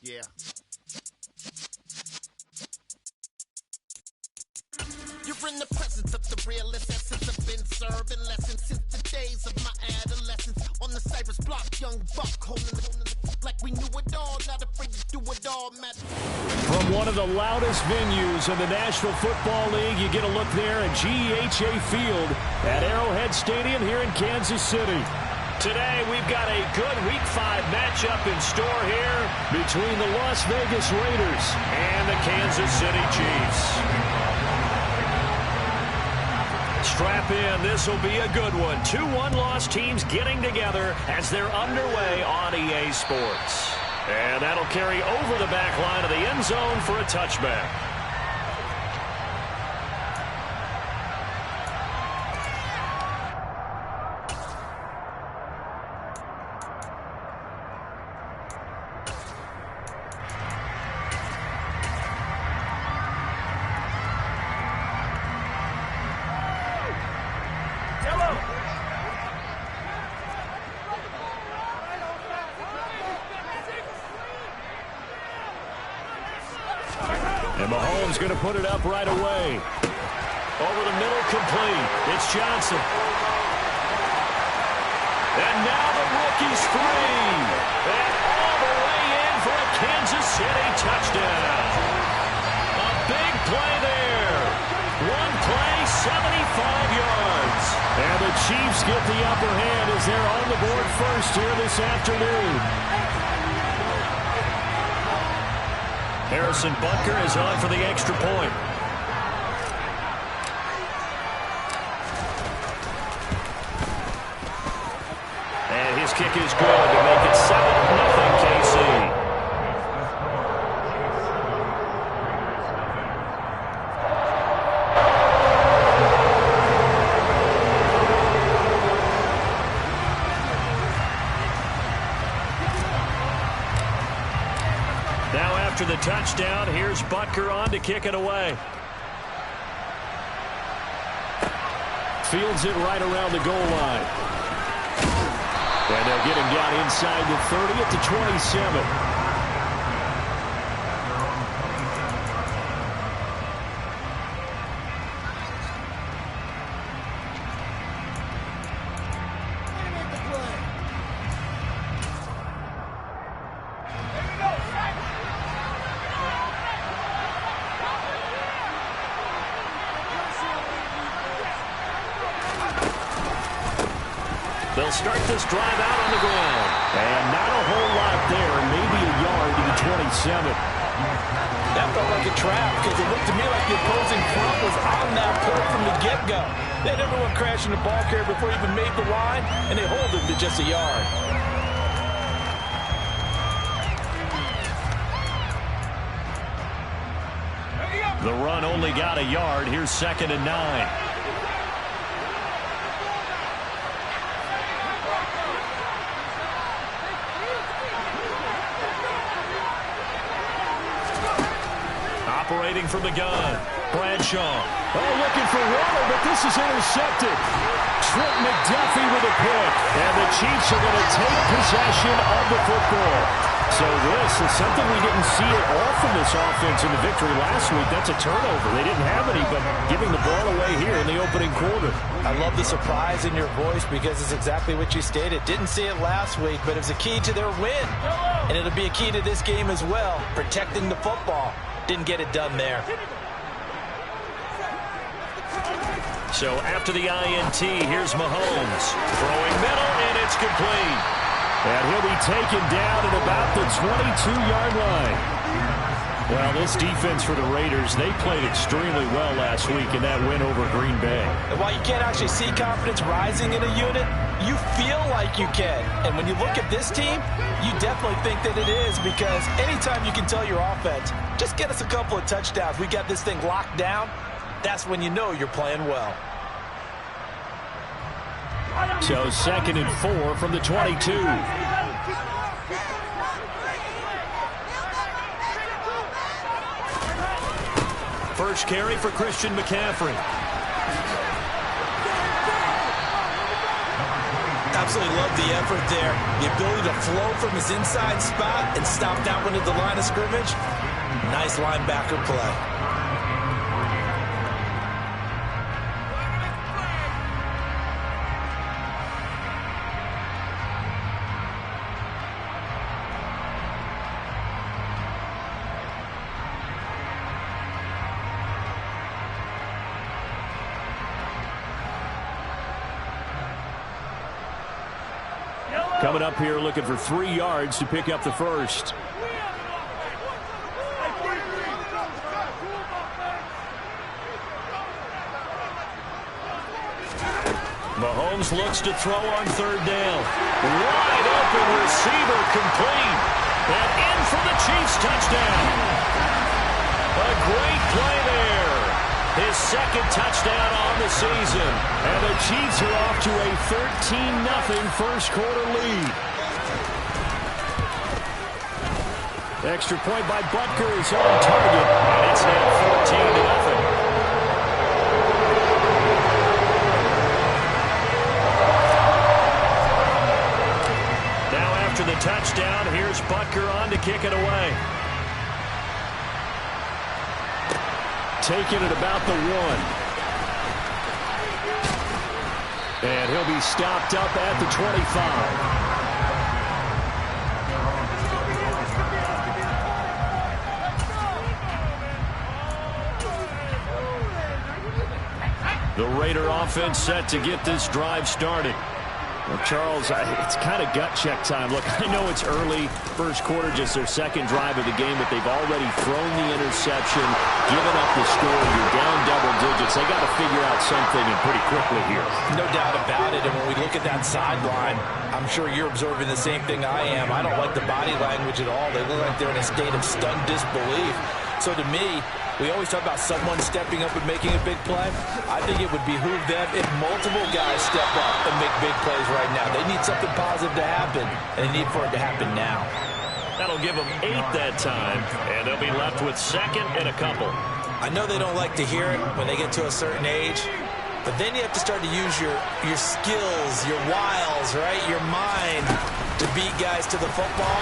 Yeah. You're in the presence of the realest essence. I've been serving lessons since the days of my adolescence. On the Cypress block, young buck holding the like we knew it all, not afraid to do it all, Matt. From one of the loudest venues in the National Football League, you get a look there at GEHA Field at Arrowhead Stadium here in Kansas City. Today, we've got a good Week 5 matchup in store here between the Las Vegas Raiders and the Kansas City Chiefs. Strap in, this will be a good one. 2 one-loss teams getting together as they're underway on EA Sports. And that'll carry over the back line of the end zone for a touchback. And Mahomes going to put it up right away. Over the middle, complete. It's Johnson. And now the rookie's free. And all the way in for a Kansas City touchdown. A big play there. One play, 75 yards. And the Chiefs get the upper hand as they're on the board first here this afternoon. Harrison Butker is on for the extra point. And his kick is good to make it 7-0 KC. After the touchdown, here's Butker on to kick it away. Fields it right around the goal line. And they'll get him down inside the 30 at the 27. They'll start this drive out on the ground. And not a whole lot there. Maybe a yard to the 27. That felt like a trap because it looked to me like the opposing front was on that play from the get-go. They had everyone crashing the ball carrier before he even made the line, and they hold him to just a yard. The run only got a yard. Here's 2nd and 9. Operating from the gun, Bradshaw. Oh, looking for water, but this is intercepted. Trent McDuffie with a pick. And the Chiefs are going to take possession of the football. So this is something we didn't see at all from this offense in the victory last week. That's a turnover. They didn't have any, but giving the ball away here in the opening quarter. I love the surprise in your voice because it's exactly what you stated. Didn't see it last week, but it was a key to their win. And it'll be a key to this game as well, protecting the football. Didn't get it done there. So after the INT, here's Mahomes. Throwing middle, and it's complete. And he'll be taken down at about the 22-yard line. Well, this defense for the Raiders, they played extremely well last week in that win over Green Bay. And while you can't actually see confidence rising in a unit, you feel like you can. And when you look at this team, you definitely think that it is, because anytime you can tell your offense, just get us a couple of touchdowns, we got this thing locked down, that's when you know you're playing well. So 2nd and 4 from the 22. First carry for Christian McCaffrey. absolutely love the effort there. The ability to flow from his inside spot and stop that one at the line of scrimmage. Nice linebacker play. Coming up here looking for 3 yards to pick up the first. Mahomes looks to throw on 3rd down. Wide open receiver complete. And in for the Chiefs touchdown. A great play there. His 2nd touchdown on the season. And the Chiefs are off to a 13-0 first quarter lead. Extra point by Butker is on target. And it's now 14-0. After the touchdown, here's Butker on to kick it away. Taking it about the 1. And he'll be stopped up at the 25. The Raider offense set to get this drive started. Well, Charles, it's kind of gut check time. Look, I know it's early, first quarter, just their 2nd drive of the game, but they've already thrown the interception, given up the score. You're down double digits. They got to figure out something and pretty quickly here. No doubt about it. And when we look at that sideline, I'm sure you're observing the same thing I am. I don't like the body language at all. They look like they're in a state of stunned disbelief. So to me, we always talk about someone stepping up and making a big play. I think it would behoove them if multiple guys step up and make big plays right now. They need something positive to happen, and they need for it to happen now. That'll give them 8 that time, and they'll be left with 2nd and a couple. I know they don't like to hear it when they get to a certain age, but then you have to start to use your skills, your wiles, right, your mind to beat guys to the football.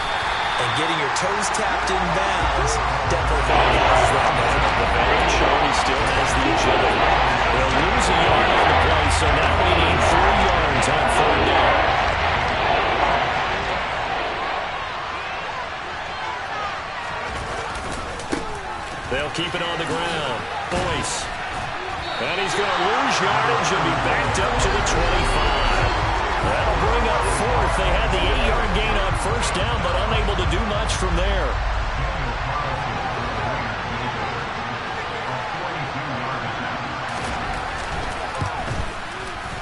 And getting your toes tapped in bounds definitely qualifies that down. The veteran showing he still has the agility. They'll lose a yard on the play, so now we need 3 yards on 3rd down. They'll keep it on the ground. Boyce. And he's going to lose yardage and be backed up to the 25. That'll bring up 4th. They had the 8-yard gain on 1st down, but unable to do much from there.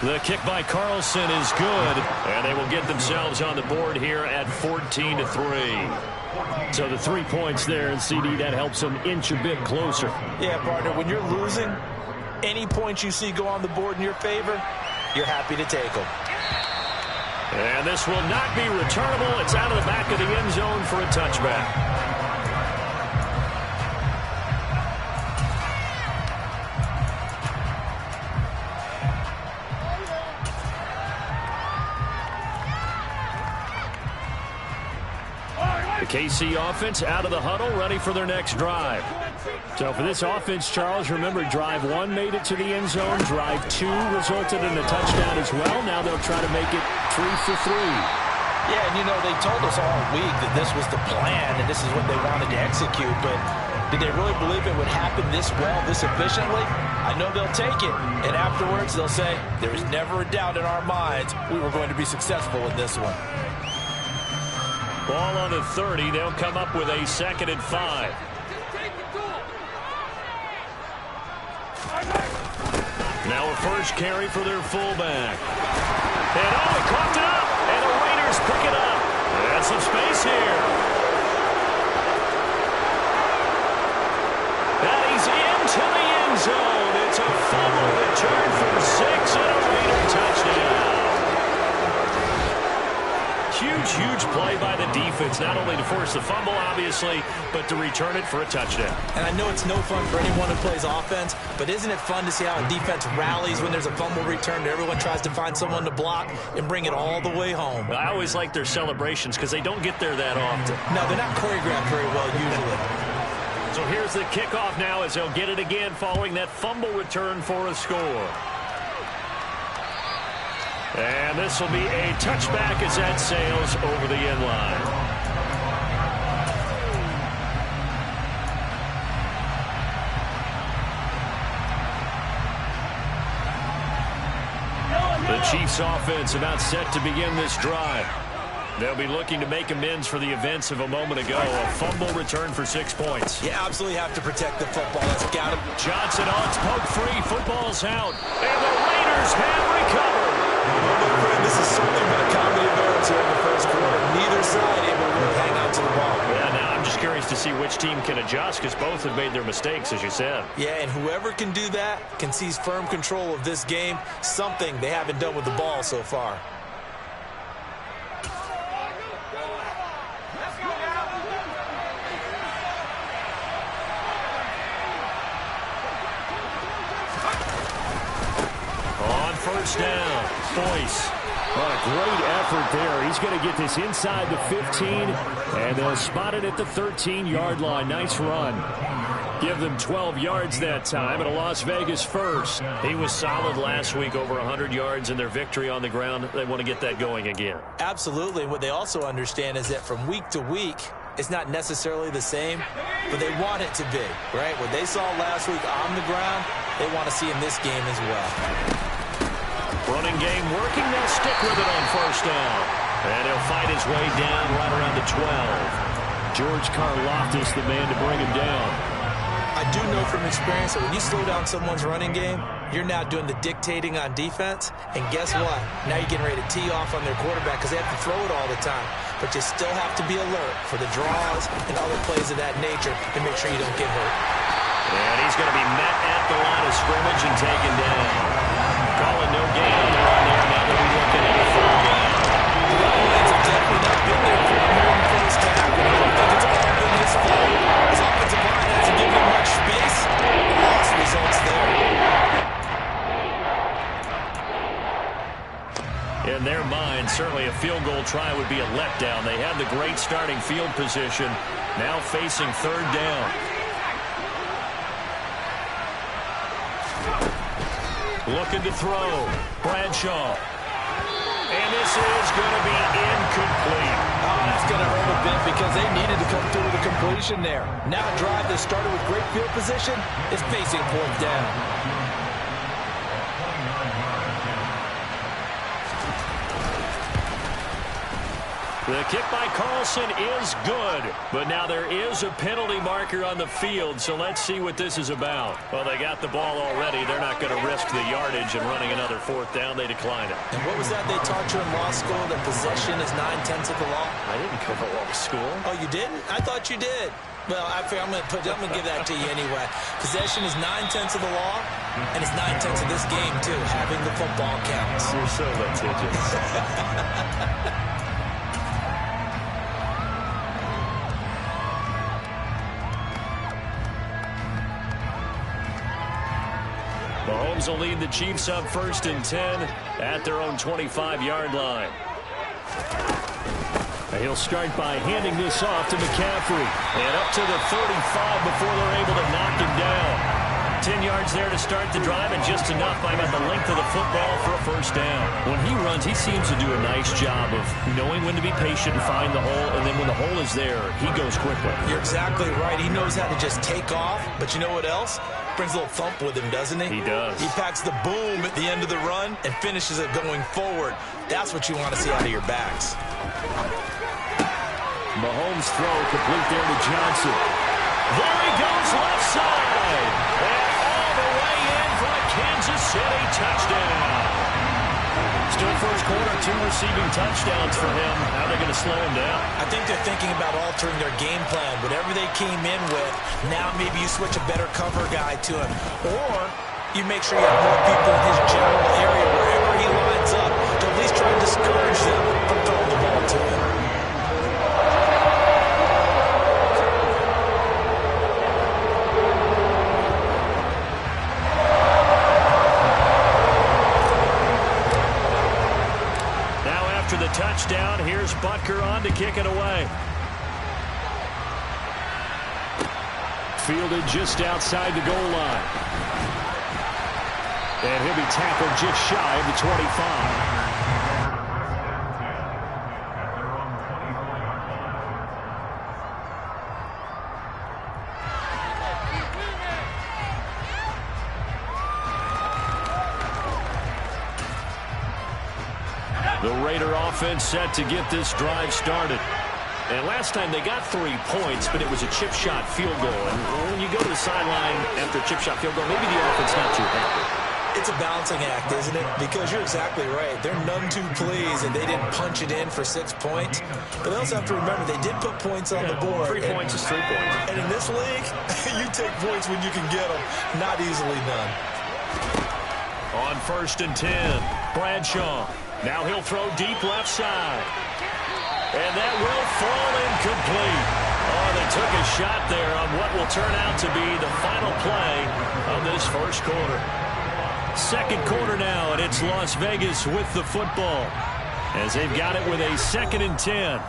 The kick by Carlson is good, and they will get themselves on the board here at 14-3. So the 3 points there, and CD, that helps them inch a bit closer. Yeah, partner, when you're losing, any points you see go on the board in your favor, you're happy to take them. And this will not be returnable. It's out of the back of the end zone for a touchback. The KC offense out of the huddle, ready for their next drive. So for this offense, Charles, remember, drive 1 made it to the end zone. Drive 2 resulted in a touchdown as well. Now they'll try to make it 3 for 3. Yeah, and you know, they told us all week that this was the plan and this is what they wanted to execute, but did they really believe it would happen this well, this efficiently? I know they'll take it, and afterwards they'll say, there was never a doubt in our minds we were going to be successful in this one. Ball on the 30. They'll come up with a 2nd and 5. Now a first carry for their fullback. And he coughed it up, and the Raiders pick it up. And some space here. And he's into the end zone. It's a fumble return for 6 and a Raider touchdown. Huge play by the defense. offense, not only to force the fumble, obviously, but to return it for a touchdown. And I know it's no fun for anyone who plays offense, but isn't it fun to see how a defense rallies when there's a fumble return, and everyone tries to find someone to block and bring it all the way home? I always like their celebrations because they don't get there that often. No, they're not choreographed very well usually. So here's the kickoff now as they'll get it again following that fumble return for a score. And this will be a touchback as that sails over the end line. The Chiefs offense about set to begin this drive. They'll be looking to make amends for the events of a moment ago. A fumble return for 6 points. You absolutely have to protect the football. That's got to. Johnson on, it's poked free. Football's out. And the Raiders have recovered. Well, my friend, this has certainly been a comedy of errors here in the first quarter. Neither side able to really hang on to the ball. Yeah, now I'm just curious to see which team can adjust because both have made their mistakes, as you said. Yeah, and whoever can do that can seize firm control of this game, something they haven't done with the ball so far. First down, Boyce. What a great effort there. He's going to get this inside the 15, and they'll spot it at the 13-yard line. Nice run. Give them 12 yards that time, and a Las Vegas first. He was solid last week, over 100 yards in their victory on the ground. They want to get that going again. Absolutely. What they also understand is that from week to week, it's not necessarily the same, but they want it to be, right? What they saw last week on the ground, they want to see in this game as well. Running game working. They'll stick with it on first down. And he'll fight his way down right around the 12. George Karlaftis, the man to bring him down. I do know from experience that when you slow down someone's running game, you're now doing the dictating on defense. And guess what? Now you're getting ready to tee off on their quarterback because they have to throw it all the time. But you still have to be alert for the draws and other plays of that nature and make sure you don't get hurt. And he's going to be met at the line of scrimmage and taken down. Calling no gain on the run there. Now they'll be looking at a third down. The Lions have definitely not been there for him here in the first half. I don't think it's all been his fault. His offensive line hasn't given him much space. Loss results there. In their mind, certainly a field goal try would be a letdown. They had the great starting field position. Now facing third down. Looking to throw. Bradshaw. And this is going to be incomplete. Oh, that's going to hurt a bit because they needed to come through with a completion there. Now a drive that started with great field position is facing fourth down. The kick by Carlson is good, but now there is a penalty marker on the field, so let's see what this is about. Well, they got the ball already. They're not going to risk the yardage and running another fourth down. They decline it. And what was that they taught you in law school, that possession is 9/10 of the law? I didn't cover law school. Oh, you didn't? I thought you did. Well, I'm going to give that to you anyway. Possession is 9/10 of the law, and it's 9/10 of this game, too. Having the football counts. You're so litigious. Mahomes will lead the Chiefs up 1st and 10 at their own 25-yard line. He'll start by handing this off to McCaffrey. And up to the 35 before they're able to knock him down. 10 yards there to start the drive, and just enough by about the length of the football for a first down. When he runs, he seems to do a nice job of knowing when to be patient and find the hole, and then when the hole is there, he goes quickly. You're exactly right. He knows how to just take off, but you know what else? Brings a little thump with him, doesn't he? He does. He packs the boom at the end of the run and finishes it going forward. That's what you want to see out of your backs. Mahomes' throw complete there to Johnson. There he goes left side. And all the way in for a Kansas City touchdown. Still first quarter, 2 receiving touchdowns for him. How are they going to slow him down? I think they're thinking about altering their game plan. Whatever they came in with, now maybe you switch a better cover guy to him. Or you make sure you have more people in his general area wherever he lines up to at least try to discourage them from throwing the ball to him. touchdown. Here's Butker on to kick it away. Fielded just outside the goal line. And he'll be tackled just shy of the 25. The Raider offense set to get this drive started. And last time they got 3 points, but it was a chip shot field goal. And when you go to the sideline after a chip shot field goal, maybe the offense not too happy. It's a balancing act, isn't it? Because you're exactly right. They're none too pleased, and they didn't punch it in for 6 points. But they also have to remember they did put points on the board. 3 points is 3 points. And in this league, you take points when you can get them. Not easily done. On 1st and 10, Bradshaw. Now he'll throw deep left side. And that will fall incomplete. Oh, they took a shot there on what will turn out to be the final play of this first quarter. Second quarter now, and it's Las Vegas with the football as they've got it with a 2nd and 10.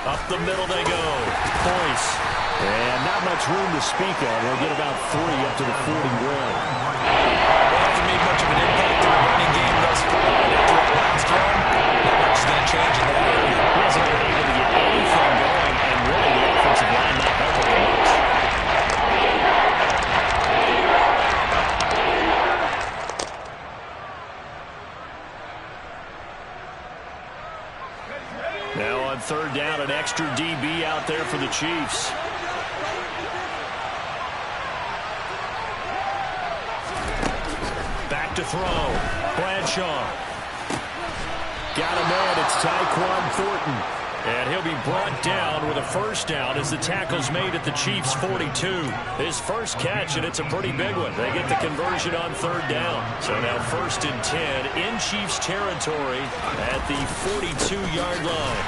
Up the middle they go. Boyce. And not much room to speak of. They'll get about 3 up to the 41. They haven't made much of an impact in the running game thus far. And after that last run, not much is going to change in that area. He hasn't been able to get anything going, and really the offensive line not helping him much. Now on 3rd down, an extra DB out there for the Chiefs. Back to throw. Bradshaw. Got him on. It's Tyquan Thornton. And he'll be brought down with a first down as the tackle's made at the Chiefs' 42. His first catch, and it's a pretty big one. They get the conversion on 3rd down. So now 1st and 10 in Chiefs territory at the 42-yard line.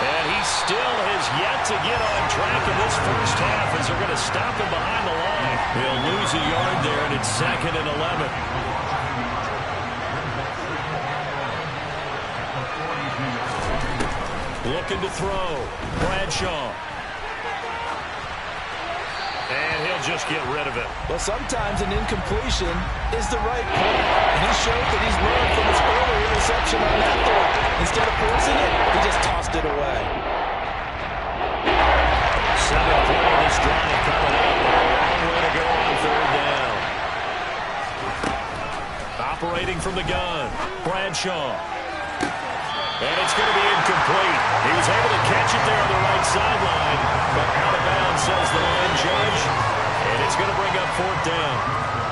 And he still has yet to get on track in this first half as they're going to stop him behind the line. He'll lose a yard there, and it's 2nd and 11. Looking to throw. Bradshaw. And he'll just get rid of it. Well, sometimes an incompletion is the right play. And he showed that he's learned from his earlier interception on that throw. Instead of forcing it, he just tossed it away. 7th play of this drive coming up. A long way to go on 3rd down. Operating from the gun. Bradshaw. And it's going to be incomplete. He was able to catch it there on the right sideline, but out of bounds, says the line judge. And it's going to bring up 4th down.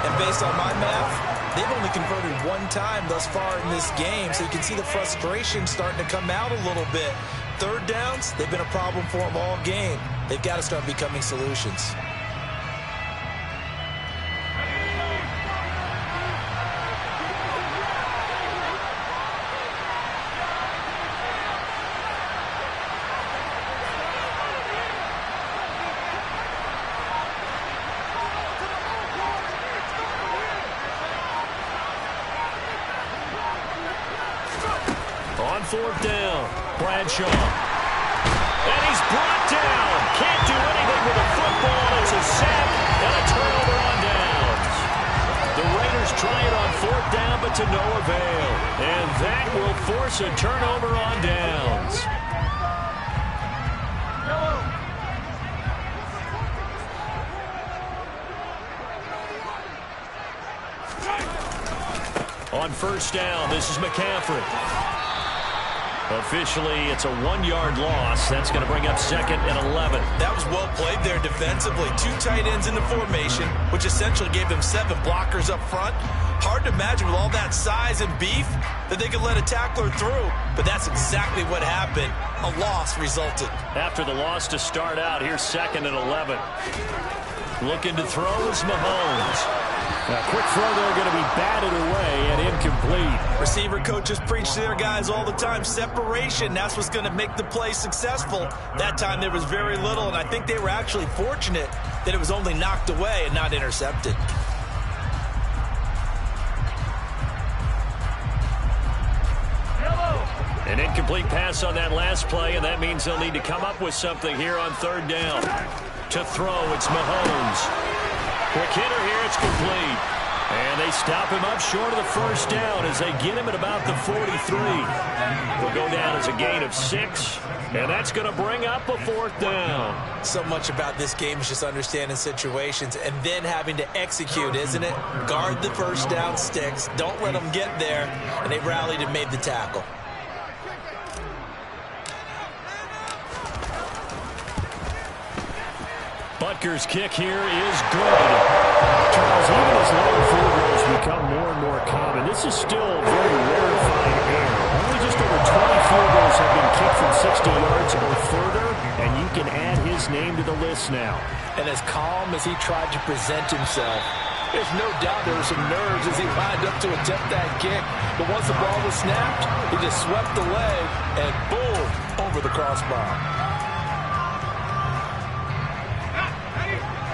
And based on my math, they've only converted 1 time thus far in this game, so you can see the frustration starting to come out a little bit. 3rd downs, they've been a problem for them all game. They've got to start becoming solutions. On 4th down, Bradshaw. And he's brought down. Can't do anything with the football. It's a sack and a turnover on downs. The Raiders try it on 4th down, but to no avail. And that will force a turnover on downs. On 1st down, this is McCaffrey. Officially, it's a 1-yard loss. That's going to bring up 2nd and 11. That was well played there defensively. 2 tight ends in the formation, which essentially gave them 7 blockers up front. Hard to imagine with all that size and beef that they could let a tackler through. But that's exactly what happened. A loss resulted. After the loss to start out, here's 2nd and 11. Looking to throw is Mahomes. A quick throw there going to be batted away and incomplete. Receiver coaches preach to their guys all the time. Separation, that's what's going to make the play successful. That time there was very little, and I think they were actually fortunate that it was only knocked away and not intercepted. An incomplete pass on that last play, and that means they'll need to come up with something here on third down. To throw, it's Mahomes. Quick hitter here, it's complete. And they stop him up short of the first down as they get him at about the 43. Will go down as a gain of 6, and that's going to bring up a 4th down. So much about this game is just understanding situations and then having to execute, isn't it? Guard the first down sticks. Don't let them get there, and they rallied and made the tackle. Butker's kick here is good. Charles, even as long field goals become more and more common, this is still very rarefied air. Only just over 20 field goals have been kicked from 60 yards or further, and you can add his name to the list now. And as calm as he tried to present himself, there's no doubt there were some nerves as he lined up to attempt that kick. But once the ball was snapped, he just swept the leg and boom, over the crossbar.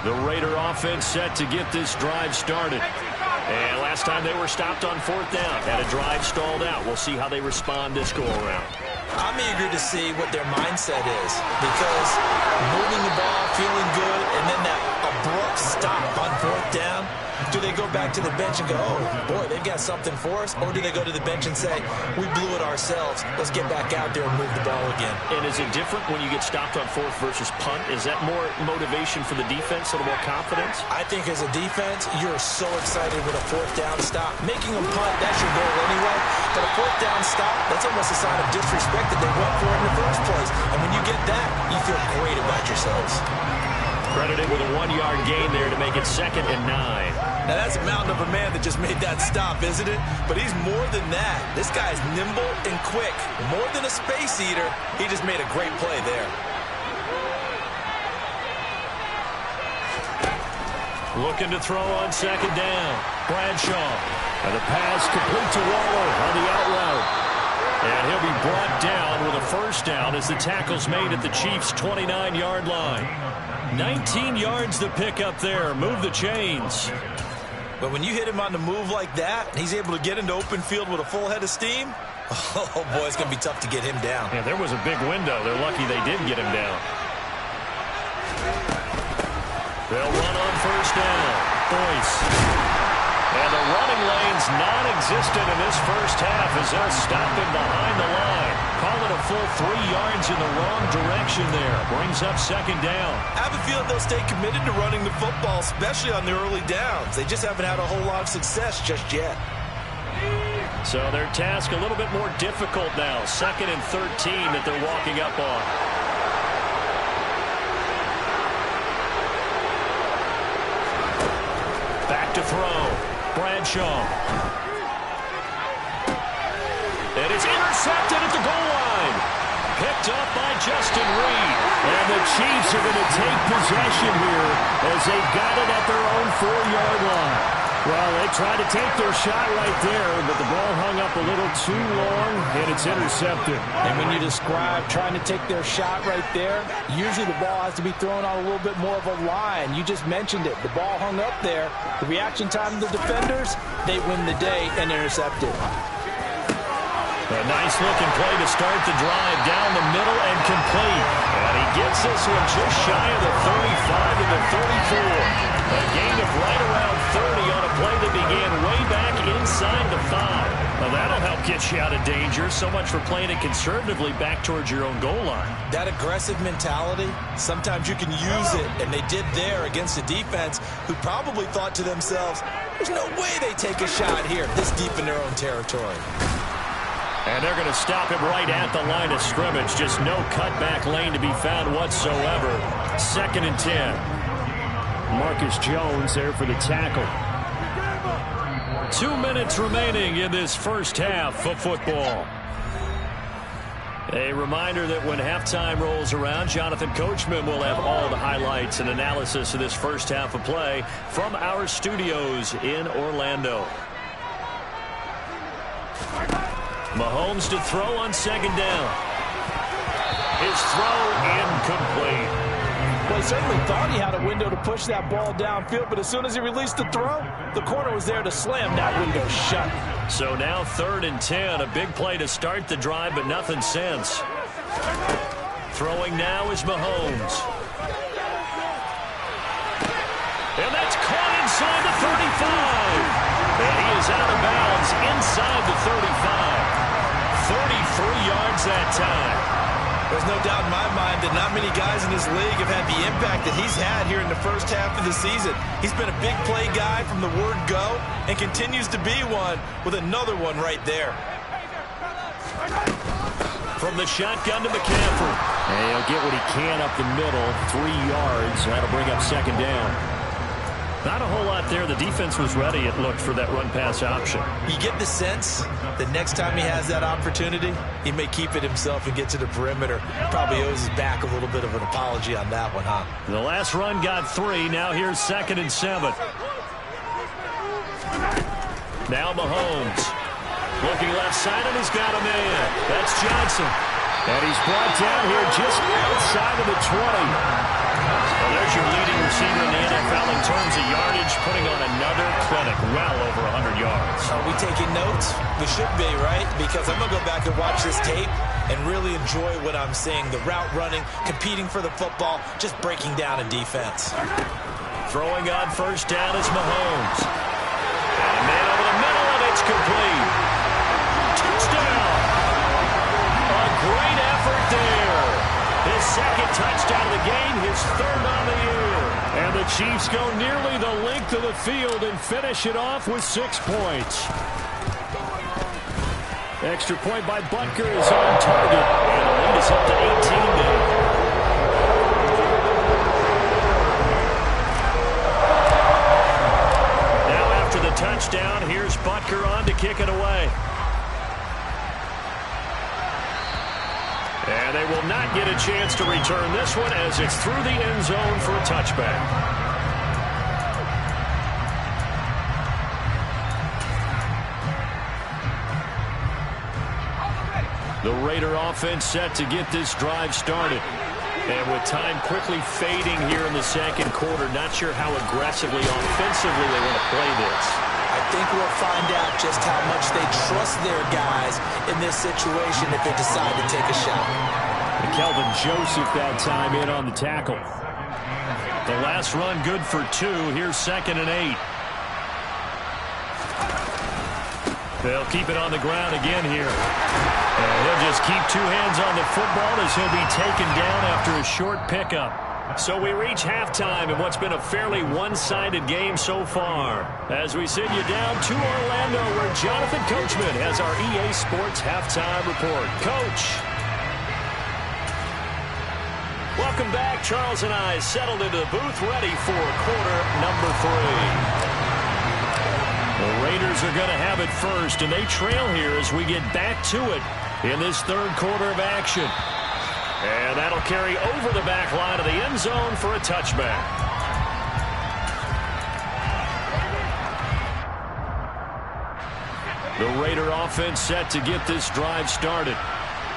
The Raider offense set to get this drive started. And last time they were stopped on 4th down, had a drive stalled out. We'll see how they respond this go-around. I'm eager to see what their mindset is, because moving the ball, feeling good, and then that abrupt stop on 4th down, do they go back to the bench and go, oh, boy, they've got something for us? Or do they go to the bench and say, we blew it ourselves, let's get back out there and move the ball again? And is it different when you get stopped on 4th versus punt? Is that more motivation for the defense, a little more confidence? I think as a defense, you're so excited with a 4th down stop. Making them punt, that's your goal anyway. But a 4th down stop, that's almost a sign of disrespect that they went for it in the first place. And when you get that, you feel great about yourselves. Credited with a 1-yard gain there to make it 2nd and 9. Now, that's a mountain of a man that just made that stop, isn't it? But he's more than that. This guy's nimble and quick. More than a space eater, he just made a great play there. Looking to throw on 2nd down. Bradshaw. And the pass complete to Waller on the out route. And he'll be brought down with a 1st down as the tackle's made at the Chiefs' 29-yard line. 19 yards to pick up there. Move the chains. But when you hit him on the move like that, he's able to get into open field with a full head of steam, oh, boy, it's going to be tough to get him down. Yeah, there was a big window. They're lucky they did get him down. They'll run on 1st down. Boyce. And the running lane's non-existent in this first half as they'll stop him behind the line. Call it a full 3 yards in the wrong direction there. Brings up 2nd down. I have a feeling they'll stay committed to running the football, especially on the early downs. They just haven't had a whole lot of success just yet. So their task a little bit more difficult now. 2nd and 13 that they're walking up on. Back to throw. Bradshaw. And it's intercepted at the goal line. Picked up by Justin Reed. And the Chiefs are going to take possession here as they got it at their own 4-yard line. Well, they tried to take their shot right there, but the ball hung up a little too long, and it's intercepted. And when you describe trying to take their shot right there, usually the ball has to be thrown on a little bit more of a line. You just mentioned it. The ball hung up there. The reaction time of the defenders, they win the day and intercepted. A nice-looking play to start the drive down the middle and complete. And he gets this one just shy of the 35 to the 34. A gain of right around 30 on a play that began way back inside the 5. Well, that'll help get you out of danger. So much for playing it conservatively back towards your own goal line. That aggressive mentality, sometimes you can use it, and they did there against a defense who probably thought to themselves, there's no way they take a shot here this deep in their own territory. And they're going to stop him right at the line of scrimmage. Just no cutback lane to be found whatsoever. 2nd and 10. Marcus Jones there for the tackle. 2 minutes remaining in this first half of football. A reminder that when halftime rolls around, Jonathan Coachman will have all the highlights and analysis of this first half of play from our studios in Orlando. Mahomes to throw on second down. His throw incomplete. Well, he certainly thought he had a window to push that ball downfield, but as soon as he released the throw, the corner was there to slam that window shut. So now 3rd and 10, a big play to start the drive, but nothing since. Throwing now is Mahomes. And that's caught inside the 35. And he is out of bounds inside the 35. 33 yards that time. There's no doubt in my mind that not many guys in this league have had the impact that he's had here in the first half of the season. He's been a big play guy from the word go and continues to be one with another one right there. From the shotgun to McCaffrey. And he'll get what he can up the middle. 3 yards. That'll bring up second down. Not a whole lot there. The defense was ready, it looked, for that run-pass option. You get the sense that next time he has that opportunity, he may keep it himself and get to the perimeter. Probably owes his back a little bit of an apology on that one, huh? The last run got 3. Now here's 2nd and 7. Now Mahomes. Looking left side, and he's got a man. That's Johnson. And he's brought down here just outside of the 20. Well, there's your leading receiver in the NFL in terms of yardage, putting on another clinic, well over 100 yards. Are we taking notes? We should be, right? Because I'm going to go back and watch this tape and really enjoy what I'm seeing. The route running, competing for the football, just breaking down a defense. Throwing on first down is Mahomes. And a man over the middle, and it's complete. Touchdown! A great effort there. His 2nd touchdown of the game, his 3rd on the year. And the Chiefs go nearly the length of the field and finish it off with 6 points. Extra point by Butker is on target. And the lead is up to 18 now. Now after the touchdown, here's Butker on to kick it away. And they will not get a chance to return this one as it's through the end zone for a touchback. The Raider offense set to get this drive started. And with time quickly fading here in the second quarter, not sure how aggressively, offensively they want to play this. I think we'll find out just how much they trust their guys in this situation if they decide to take a shot. And Kelvin Joseph that time in on the tackle. The last run good for 2. Here's 2nd and 8. They'll keep it on the ground again here. And he'll just keep 2 hands on the football as he'll be taken down after a short pickup. So we reach halftime in what's been a fairly one-sided game so far. As we send you down to Orlando, where Jonathan Coachman has our EA Sports halftime report. Coach. Welcome back. Charles and I settled into the booth, ready for quarter number 3. The Raiders are going to have it first, and they trail here as we get back to it in this 3rd quarter of action. And that'll carry over the back line of the end zone for a touchback. The Raider offense set to get this drive started.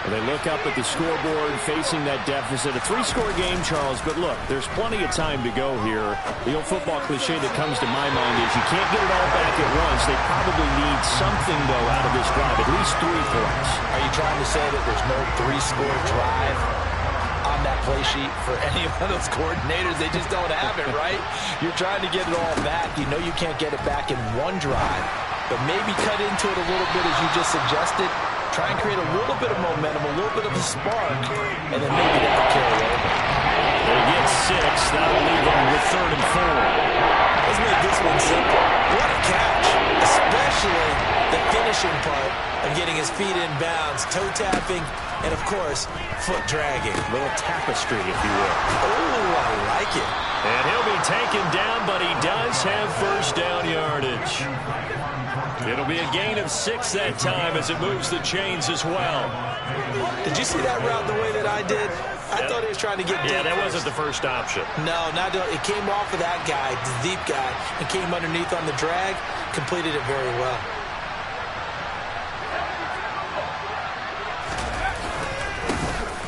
And they look up at the scoreboard facing that deficit. A 3-score game, Charles, but look, there's plenty of time to go here. The old football cliche that comes to my mind is you can't get it all back at once. They probably need something, though, out of this drive, at least 3 points. Are you trying to say that there's no 3-score drive on that play sheet for any of those coordinators? They just don't have it, right? You're trying to get it all back. You know you can't get it back in one drive, but maybe cut into it a little bit as you just suggested. Try and create a little bit of momentum, a little bit of a spark, and then maybe that'll carry over. They get 6. That'll leave them with 3rd and 4. Let's make this one simple. What a catch, especially the finishing part of getting his feet in bounds, toe tapping, and, of course, foot dragging. A little tapestry, if you will. Oh, I like it. And he'll be taken down, but he does have first down yardage. It'll be a gain of 6 that time as it moves the chains as well. Did you see that route the way that I did? I thought he was trying to get deep. Yeah, that wasn't the first option. No, not it came off of that guy, the deep guy, and came underneath on the drag, completed it very well.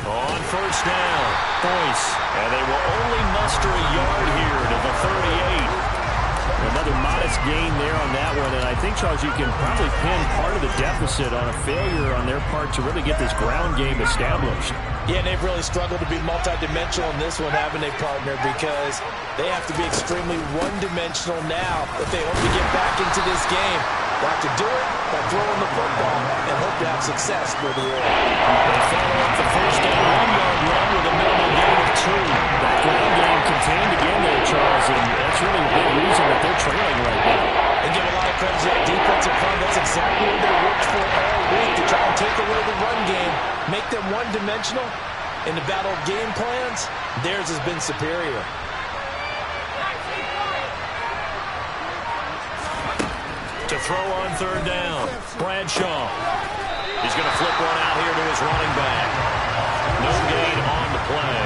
On first down, Boyce. And they will only muster a yard here to the 38. Another modest gain there on that one, and I think, Charles, you can probably pin part of the deficit on a failure on their part to really get this ground game established. Yeah, and they've really struggled to be multidimensional in this one, haven't they, partner? Because they have to be extremely one-dimensional now if they hope to get back into this game. They have to do it by throwing the football and hope to have success for the air. They follow up the first down 1-yard run with a minimal gain of 2. That ground game contained again there, Charles, and that's really a big reason that they're trailing right now. They give a lot of credit to that defensive front. That's exactly what they worked for all week, to try and take away the run game, make them one-dimensional. In the battle of game plans, theirs has been superior. To throw on third down, Bradshaw. He's going to flip one out here to his running back. No gain on the play.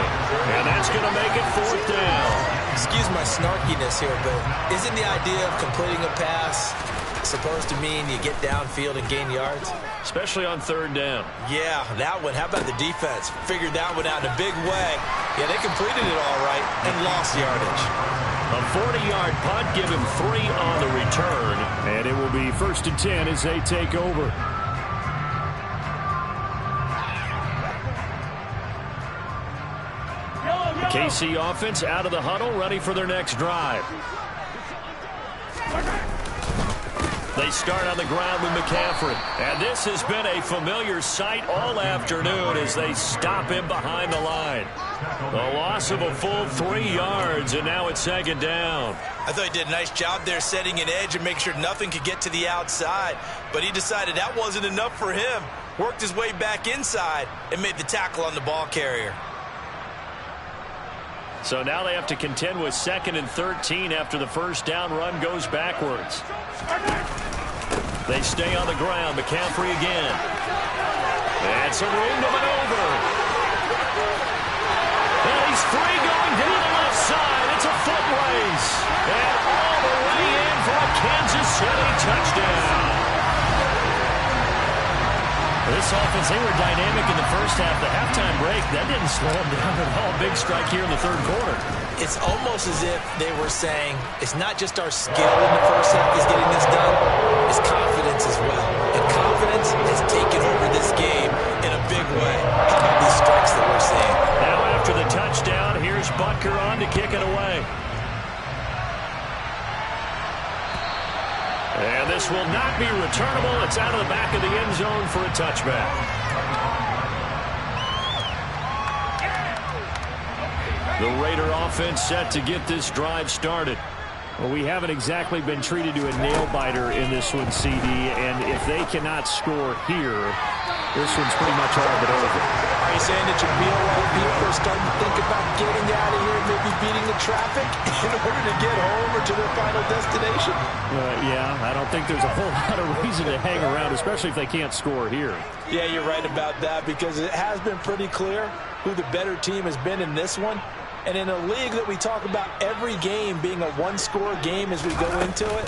And that's going to make it fourth down. Excuse my snarkiness here, but isn't the idea of completing a pass supposed to mean you get downfield and gain yards? Especially on third down. Yeah, that one. How about the defense? Figured that one out in a big way. Yeah, they completed it all right and lost yardage. A 40-yard punt, give him 3 on the return. And it will be 1st and 10 as they take over. KC offense out of the huddle, ready for their next drive. They start on the ground with McCaffrey. And this has been a familiar sight all afternoon as they stop him behind the line. The loss of a full 3 yards, and now it's 2nd down. I thought he did a nice job there setting an edge and make sure nothing could get to the outside. But he decided that wasn't enough for him. Worked his way back inside and made the tackle on the ball carrier. So now they have to contend with 2nd and 13 after the first down run goes backwards. They stay on the ground. McCaffrey again. And some room to maneuver. And he's free going down the left side. It's a foot race. And all the way in for a Kansas City touchdown. This offense, they were dynamic in the first half. The halftime break, that didn't slow them down at all. Big strike here in the third quarter. It's almost as if they were saying, it's not just our skill in the first half that's getting this done, it's confidence as well. And confidence has taken over this game in a big way. How about these strikes that we're seeing? Now after the touchdown, here's Butker on to kick it away. And this will not be returnable. It's out of the back of the end zone for a touchback. The Raider offense set to get this drive started. Well, we haven't exactly been treated to a nail-biter in this one, CD, and if they cannot score here, this one's pretty much all but over. Are you saying that you feel like people are starting to think about getting out of here and maybe beating the traffic in order to get home or to their final destination? Yeah, I don't think there's a whole lot of reason to hang around, especially if they can't score here. Yeah, you're right about that, because it has been pretty clear who the better team has been in this one. And in a league that we talk about every game being a one-score game as we go into it,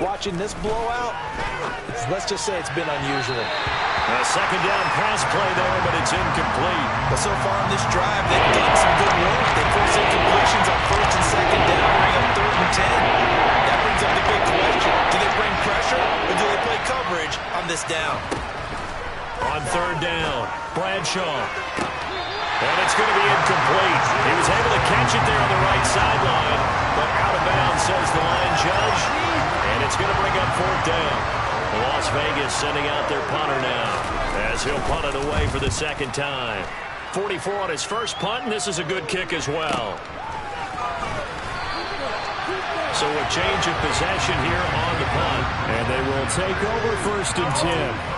watching this blowout, let's just say it's been unusual. A second down pass play there, but it's incomplete. But so far on this drive, they've gotten some good work. They force incompletions on 1st and 2nd down, bring up 3rd and 10. That brings up the big question. Do they bring pressure, or do they play coverage on this down? On 3rd down, Bradshaw. And it's going to be incomplete. He was able to catch it there on the right sideline, but out of bounds, says the line judge. And it's going to bring up 4th down. Las Vegas sending out their punter now as he'll punt it away for the 2nd time. 44 on his first punt, and this is a good kick as well. So a change of possession here on the punt. And they will take over 1st and 10.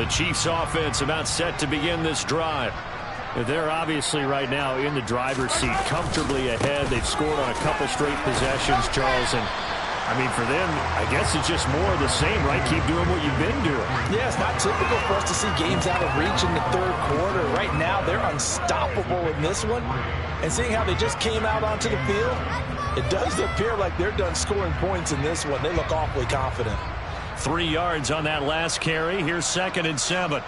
The Chiefs offense about set to begin this drive. They're obviously right now in the driver's seat, comfortably ahead. They've scored on a couple straight possessions, Charles. And, I mean, for them, I guess it's just more of the same, right? Keep doing what you've been doing. Yeah, it's not typical for us to see games out of reach in the third quarter. Right now, they're unstoppable in this one. And seeing how they just came out onto the field, it does appear like they're done scoring points in this one. They look awfully confident. 3 yards on that last carry. Here's 2nd and 7.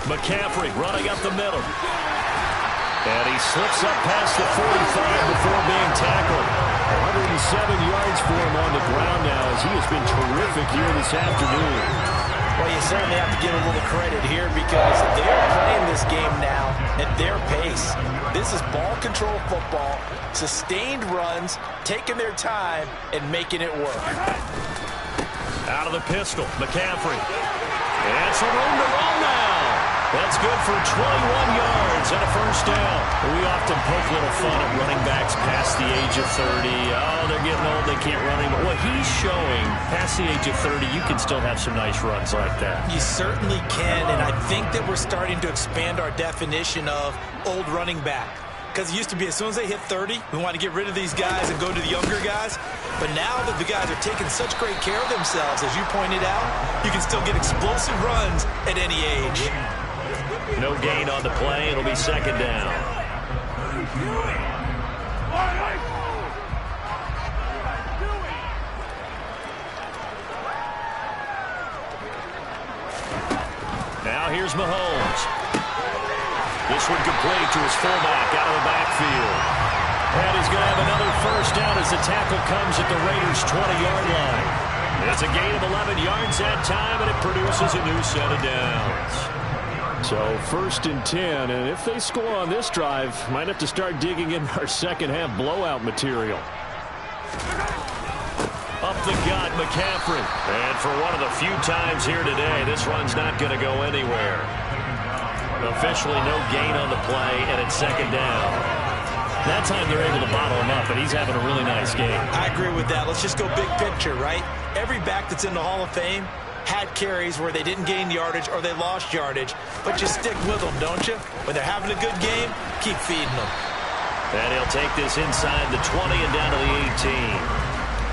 McCaffrey running up the middle. And he slips up past the 45 before being tackled. 107 yards for him on the ground now as he has been terrific here this afternoon. Well, you certainly have to give a little credit here because they're playing this game now at their pace. This is ball control football, sustained runs, taking their time, and making it work. Out of the pistol, McCaffrey. And some room to run now. That's good for 21 yards and a first down. We often poke a little fun at running backs past the age of 30. Oh, they're getting old, they can't run anymore. Well, he's showing past the age of 30, you can still have some nice runs like that. You certainly can, and I think that we're starting to expand our definition of old running back. Because it used to be as soon as they hit 30, we want to get rid of these guys and go to the younger guys. But now that the guys are taking such great care of themselves, as you pointed out, you can still get explosive runs at any age. No gain on the play. It'll be 2nd down. Now here's Mahomes. This one complete to his fullback out of the backfield. And he's going to have another first down as the tackle comes at the Raiders' 20-yard line. It's a gain of 11 yards that time, and it produces a new set of downs. So 1st and 10, and if they score on this drive, might have to start digging in our second-half blowout material. Up the gut, McCaffrey. And for one of the few times here today, this run's not going to go anywhere. Officially no gain on the play, and it's 2nd down. That time they're able to bottle him up, and he's having a really nice game. I agree with that. Let's just go big picture, right? Every back that's in the Hall of Fame had carries where they didn't gain yardage or they lost yardage, but you stick with them, don't you? When they're having a good game, keep feeding them. And he'll take this inside the 20 and down to the 18.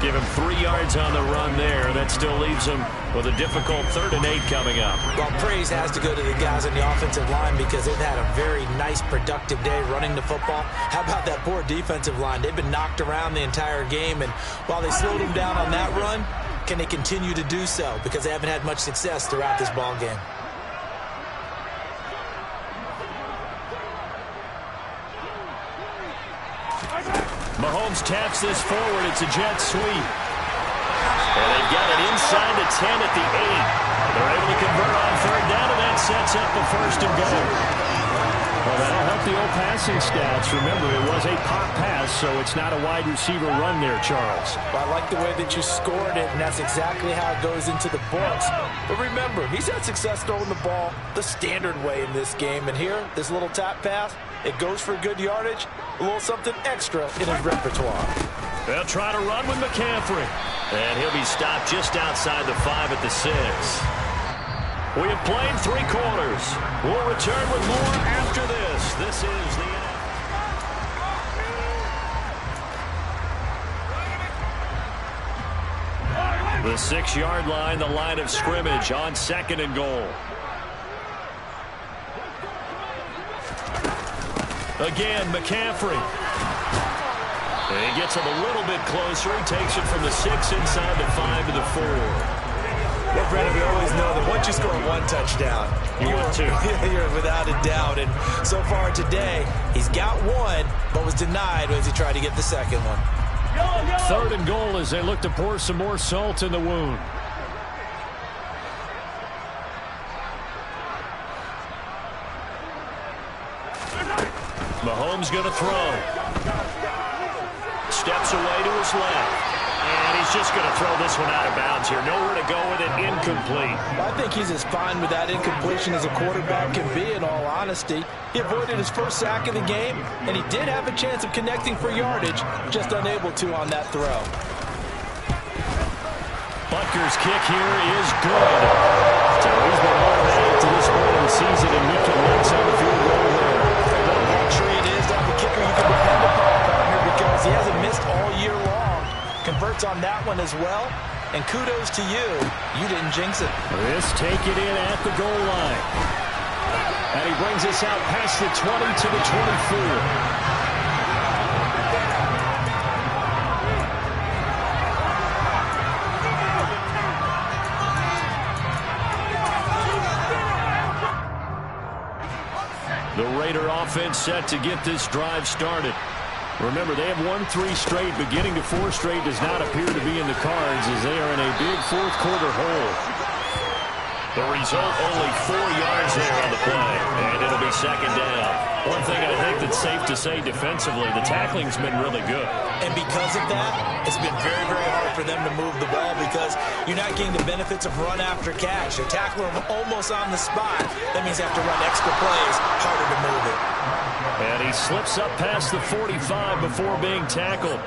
Give him 3 yards on the run there. That still leaves him with a difficult 3rd and 8 coming up. Well, praise has to go to the guys on the offensive line because they've had a very nice, productive day running the football. How about that poor defensive line? They've been knocked around the entire game, and while they slowed them down on that run, can they continue to do so? Because they haven't had much success throughout this ball game. Mahomes taps this forward. It's a jet sweep. And they've got it inside the 10 at the 8. They're able to convert on 3rd down, and that sets up the 1st and goal. Well, that'll help the old passing stats. Remember, it was a pop pass, so it's not a wide receiver run there, Charles. Well, I like the way that you scored it, and that's exactly how it goes into the books. But remember, he's had success throwing the ball the standard way in this game. And here, this little tap pass, it goes for good yardage, a little something extra in his repertoire. They'll try to run with McCaffrey. And he'll be stopped just outside the 5 at the 6. We have played 3 quarters. We'll return with more after this. This is the 6-yard line, the line of scrimmage on 2nd and goal. Again, McCaffrey. And he gets him a little bit closer. He takes it from the 6 inside the 5 to the 4. Well, Brandon, we always know that once you score 1 touchdown, you're without a doubt. And so far today, he's got 1, but was denied as he tried to get the 2nd one. 3rd and goal as they look to pour some more salt in the wound. Mahomes going to throw. Steps away to his left. And he's just going to throw this one out of bounds here. Nowhere to go with it. Incomplete. I think he's as fine with that incompletion as a quarterback can be, in all honesty. He avoided his first sack of the game, and he did have a chance of connecting for yardage, just unable to on that throw. Butt Baker's kick here is good. So he's been automatic to this point of the season, and he connects on the field goal there. What a luxury it is to have a kicker you can depend upon here, because he hasn't missed all year long. Converts on that one as well. And kudos to you. You didn't jinx it. This take it in at the goal line. And he brings us out past the 20 to the 24. The Raider offense set to get this drive started. Remember, they have won 3 straight. Beginning to 4 straight does not appear to be in the cards as they are in a big fourth-quarter hole. The result, only 4 yards there on the play, and it'll be second down. One thing I think that's safe to say defensively, the tackling's been really good. And because of that, it's been very, very hard for them to move the ball because you're not getting the benefits of run after catch. They're tackling them almost on the spot. That means they have to run extra plays, harder to move it. And he slips up past the 45 before being tackled.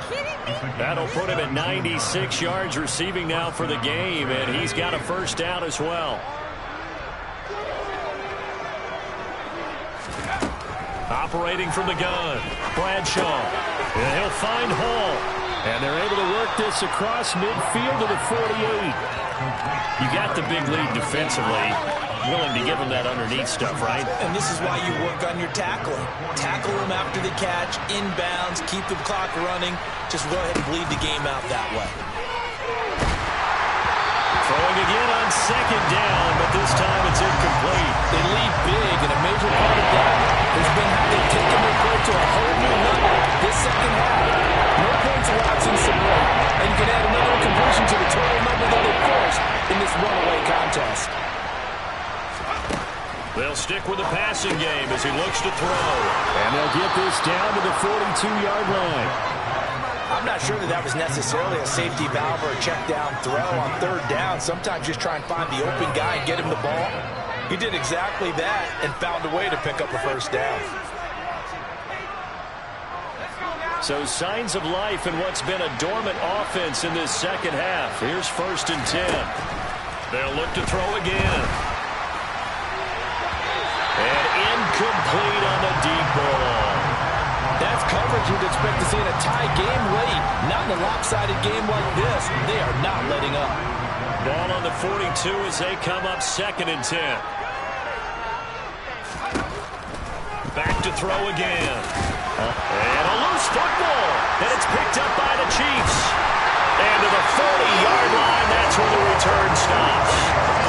That'll put him at 96 yards receiving now for the game, and he's got a first down as well. Operating from the gun, Bradshaw. And he'll find Hall. And they're able to work this across midfield to the 48. You got the big lead defensively. Willing to give him that underneath stuff, right? And this is why you work on your tackling. Tackle him after the catch, inbounds, keep the clock running. Just go ahead and bleed the game out that way. Throwing again on second down, but this time it's incomplete. They lead big, and a major part of that has been how they've taken their play to a whole new level this second half. No points allowed since the break, and you can add another completion to the total number that they forced in this runaway contest. They'll stick with the passing game as he looks to throw. And they'll get this down to the 42-yard line. I'm not sure that was necessarily a safety valve or a check down throw on third down. Sometimes just try and find the open guy and get him the ball. He did exactly that and found a way to pick up a first down. So signs of life in what's been a dormant offense in this second half. Here's 1st and 10. They'll look to throw again. And incomplete on the deep ball. That's coverage you'd expect to see in a tie game late. Not in a lopsided game like this. They are not letting up. Ball on the 42 as they come up 2nd and 10. Back to throw again. And a loose football. And it's picked up by the Chiefs. And to the 40-yard line, that's where the return stops.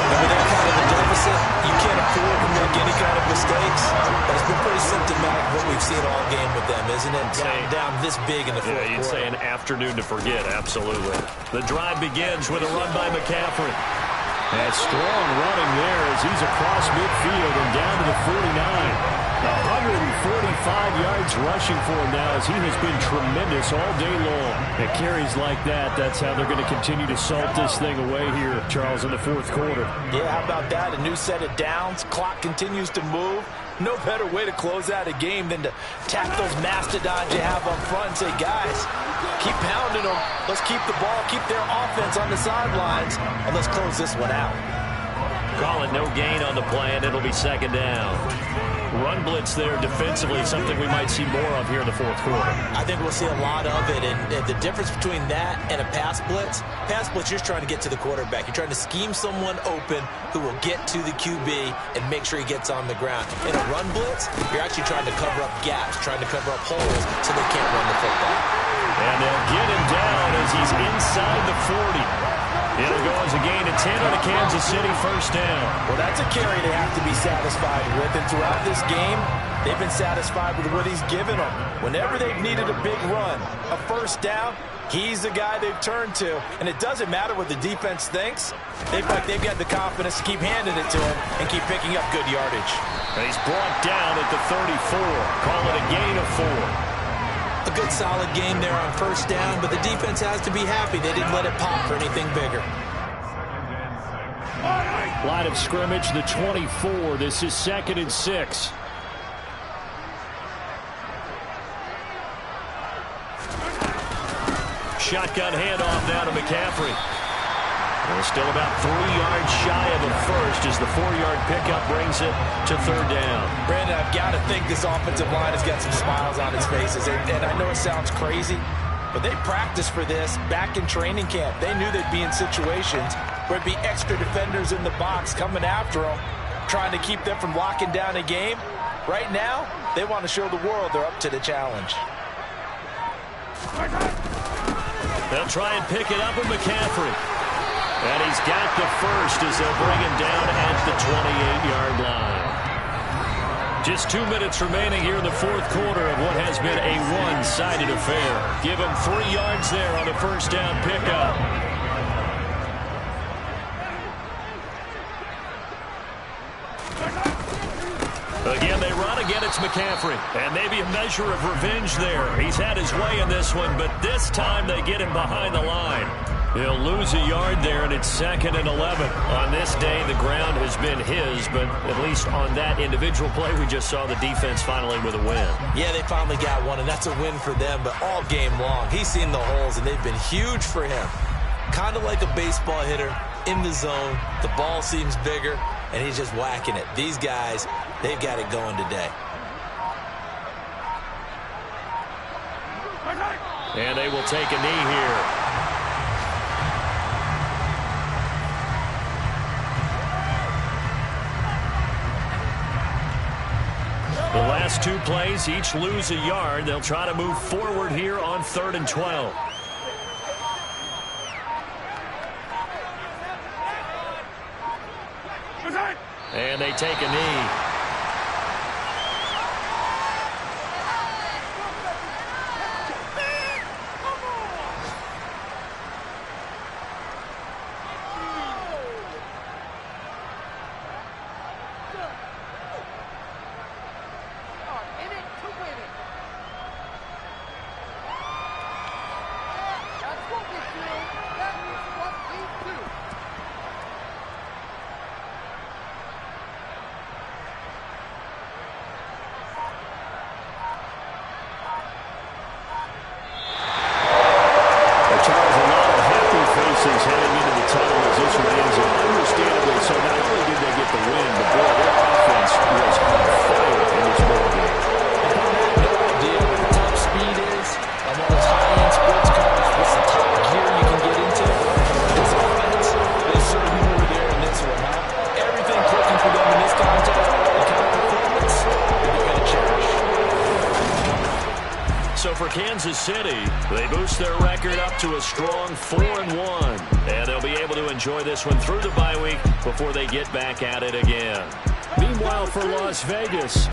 And with that kind of a deficit, you can't afford to make any kind of mistakes. But it's been pretty symptomatic of what we've seen all game with them, isn't it? Down this big in the fourth quarter. You'd say an afternoon to forget, absolutely. The drive begins with a run by McCaffrey. And strong running there as he's across midfield and down to the 49. 145 yards rushing for him now as he has been tremendous all day long. At carries like that, that's how they're going to continue to salt this thing away here, Charles, in the fourth quarter. Yeah, how about that? A new set of downs. Clock continues to move. No better way to close out a game than to tap those mastodons you have up front and say, guys, keep pounding them. Let's keep the ball, keep their offense on the sidelines, and let's close this one out. Calling no gain on the play, and it'll be 2nd down. Run blitz there defensively, something we might see more of here in the fourth quarter. I think we'll see a lot of it, and the difference between that and a pass blitz, you're just trying to get to the quarterback. You're trying to scheme someone open who will get to the QB and make sure he gets on the ground. In a run blitz, you're actually trying to cover up gaps, trying to cover up holes so they can't run the football. And they'll get him down as he's inside the 40. It'll go as a gain of 10 on a Kansas City first down. Well, that's a carry they have to be satisfied with. And throughout this game, they've been satisfied with what he's given them. Whenever they've needed a big run, a first down, he's the guy they've turned to. And it doesn't matter what the defense thinks. They've got the confidence to keep handing it to him and keep picking up good yardage. And he's brought down at the 34. Call it a gain of 4. A good solid game there on first down, but the defense has to be happy they didn't let it pop for anything bigger. Line of scrimmage, the 24. This is 2nd and 6. Shotgun handoff now to McCaffrey. Well, still about 3 yards shy of a first as the 4-yard pickup brings it to third down. Brandon, I've got to think this offensive line has got some smiles on its faces. And I know it sounds crazy, but they practiced for this back in training camp. They knew they'd be in situations where it'd be extra defenders in the box coming after them, trying to keep them from locking down a game. Right now, they want to show the world they're up to the challenge. They'll try and pick it up with McCaffrey. And he's got the first as they'll bring him down at the 28-yard line. Just 2 minutes remaining here in the fourth quarter of what has been a one-sided affair. Give him 3 yards there on the first down pickup. Again, they run. Again, it's McCaffrey. And maybe a measure of revenge there. He's had his way in this one, but this time they get him behind the line. He'll lose a yard there, and it's 2nd and 11. On this day, the ground has been his, but at least on that individual play, we just saw the defense finally with a win. Yeah, they finally got one, and that's a win for them, but all game long, he's seen the holes, and they've been huge for him. Kind of like a baseball hitter in the zone. The ball seems bigger, and he's just whacking it. These guys, they've got it going today. And they will take a knee here. The last 2 plays, each lose a yard. They'll try to move forward here on 3rd and 12. And they take a knee. So for Kansas City, they boost their record up to a strong 4-1. And they'll be able to enjoy this one through the bye week before they get back at it again. Meanwhile, for Las Vegas,